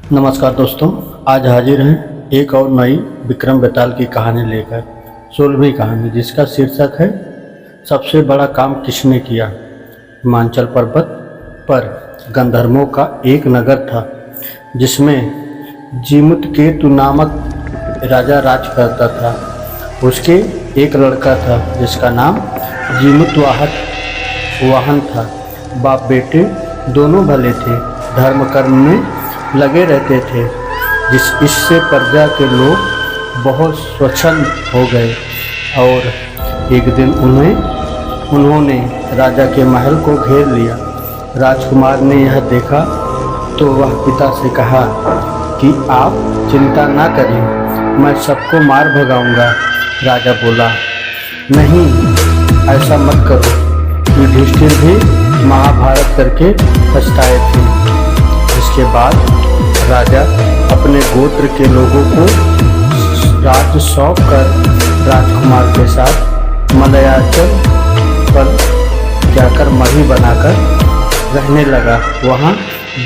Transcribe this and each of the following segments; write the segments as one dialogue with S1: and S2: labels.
S1: नमस्कार दोस्तों, आज हाजिर हैं एक और नई विक्रम बेताल की कहानी लेकर। 16वीं कहानी जिसका शीर्षक है सबसे बड़ा काम किसने किया। हिमाचल पर्वत पर गंधर्वों का एक नगर था जिसमें जीमुतकेतु नामक राजा राज करता था। उसके एक लड़का था जिसका नाम जीमुतवाहन था। बाप बेटे दोनों भले थे, धर्म कर्म में लगे रहते थे। इससे प्रजा के लोग बहुत स्वच्छंद हो गए और एक दिन उन्होंने राजा के महल को घेर लिया। राजकुमार ने यह देखा तो वह पिता से कहा कि आप चिंता ना करें, मैं सबको मार भगाऊंगा। राजा बोला, नहीं, ऐसा मत करो। युधिष्ठिर भी महाभारत करके पछताए थे। इसके बाद राजा अपने गोत्र के लोगों को राज्य सौंप कर राजकुमार के साथ मलयाचल पर जाकर मढ़ी बनाकर रहने लगा। वहाँ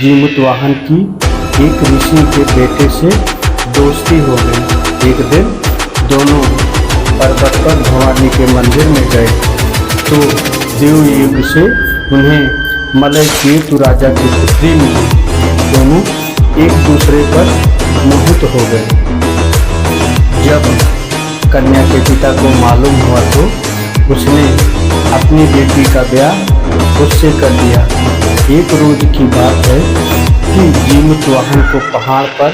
S1: जीमुतवाहन की एक ऋषि के बेटे से दोस्ती हो गई। एक दिन दोनों पर्वत पर भवानी के मंदिर में गए तो देवयुग से उन्हें मलयकेतु राजा की पुत्री मिली। दोनों एक दूसरे पर मोहित हो गए। जब कन्या के पिता को मालूम हुआ तो उसने अपनी बेटी का ब्याह उससे कर दिया। एक रोज की बात है कि जीमुतवाहन को पहाड़ पर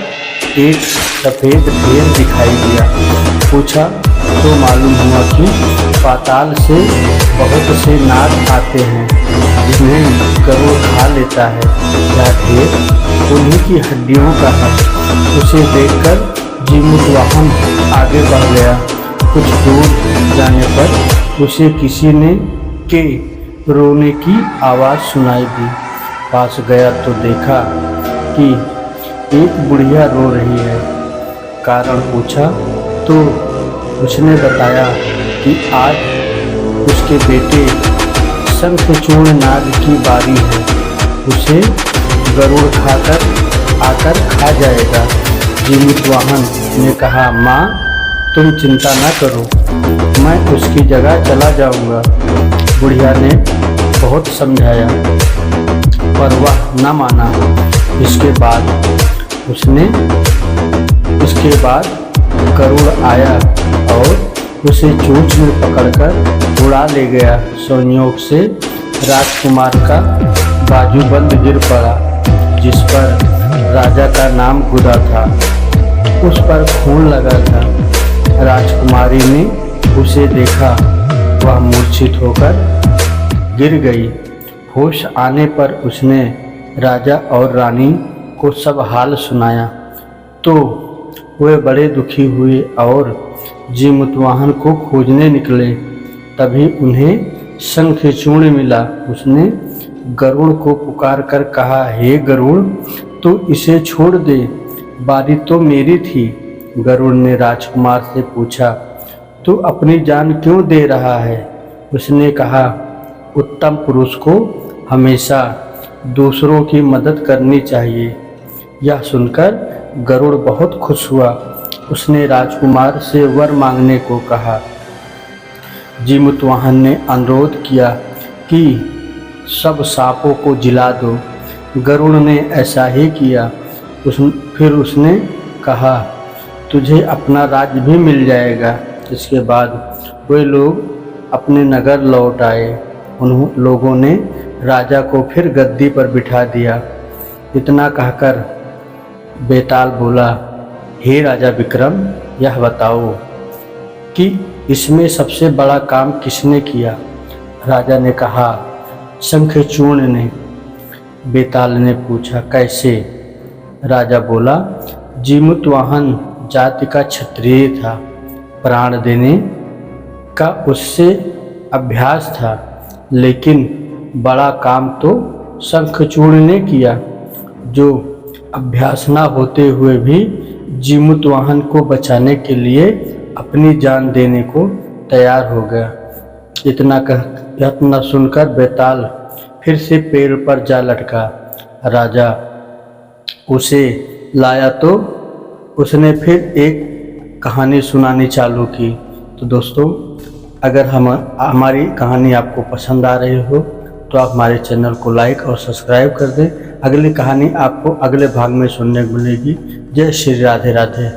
S1: एक सफ़ेद ढेर दिखाई दिया। पूछा तो मालूम हुआ कि पाताल से बहुत से नाग आते हैं जिन्हें गरुड़ खा लेता है। यह ढेर उन्हीं की हड्डियों का है। उसे देखकर जीमुतवाहन आगे बढ़ गया। कुछ दूर जाने पर उसे किसी ने के रोने की आवाज़ सुनाई दी। पास गया तो देखा कि एक बुढ़िया रो रही है। कारण पूछा तो उसने बताया कि आज उसके बेटे शंखचूर्ण नाग की बारी है, उसे गरुड़ आकर खा जाएगा। जीमुतवाहन ने कहा, माँ तुम चिंता न करो, मैं उसकी जगह चला जाऊंगा। बुढ़िया ने बहुत समझाया पर वह न माना। इसके बाद गरुड़ आया और उसे चोंच में पकड़कर उड़ा ले गया। संयोग से राजकुमार का बाजूबंद गिर पड़ा जिस पर राजा का नाम गुदा था। उस पर खून लगा था। राजकुमारी ने उसे देखा, वह मूर्छित होकर गिर गई। होश आने पर उसने राजा और रानी को सब हाल सुनाया तो वे बड़े दुखी हुए और जीमुतवाहन को खोजने निकले। तभी उन्हें शंखचूर्ण मिला। उसने गरुड़ को पुकार कर कहा, हे गरुड़, तो इसे छोड़ दे, बारी तो मेरी थी। गरुड़ ने राजकुमार से पूछा, तू अपनी जान क्यों दे रहा है? उसने कहा, उत्तम पुरुष को हमेशा दूसरों की मदद करनी चाहिए। यह सुनकर गरुड़ बहुत खुश हुआ। उसने राजकुमार से वर मांगने को कहा। जीमुतवाहन ने अनुरोध किया कि सब सांपों को जिला दो। गरुड़ ने ऐसा ही किया। फिर उसने कहा, तुझे अपना राज्य भी मिल जाएगा। इसके बाद वे लोग अपने नगर लौट आए। उन लोगों ने राजा को फिर गद्दी पर बिठा दिया। इतना कहकर बेताल बोला, हे राजा विक्रम, यह बताओ कि इसमें सबसे बड़ा काम किसने किया? राजा ने कहा, शंखचूर्ण ने। बेताल ने पूछा, कैसे? राजा बोला, जीमुतवाहन जाति का क्षत्रिय था, प्राण देने का उससे अभ्यास था, लेकिन बड़ा काम तो शंखचूर्ण ने किया, जो अभ्यास न होते हुए भी जीमुतवाहन को बचाने के लिए अपनी जान देने को तैयार हो गया। इतना सुनकर बेताल फिर से पेड़ पर जा लटका। राजा उसे लाया तो उसने फिर एक कहानी सुनानी चालू की। तो दोस्तों, अगर हमारी कहानी आपको पसंद आ रही हो तो आप हमारे चैनल को लाइक और सब्सक्राइब कर दें। अगली कहानी आपको अगले भाग में सुनने को मिलेगी। जय श्री राधे राधे।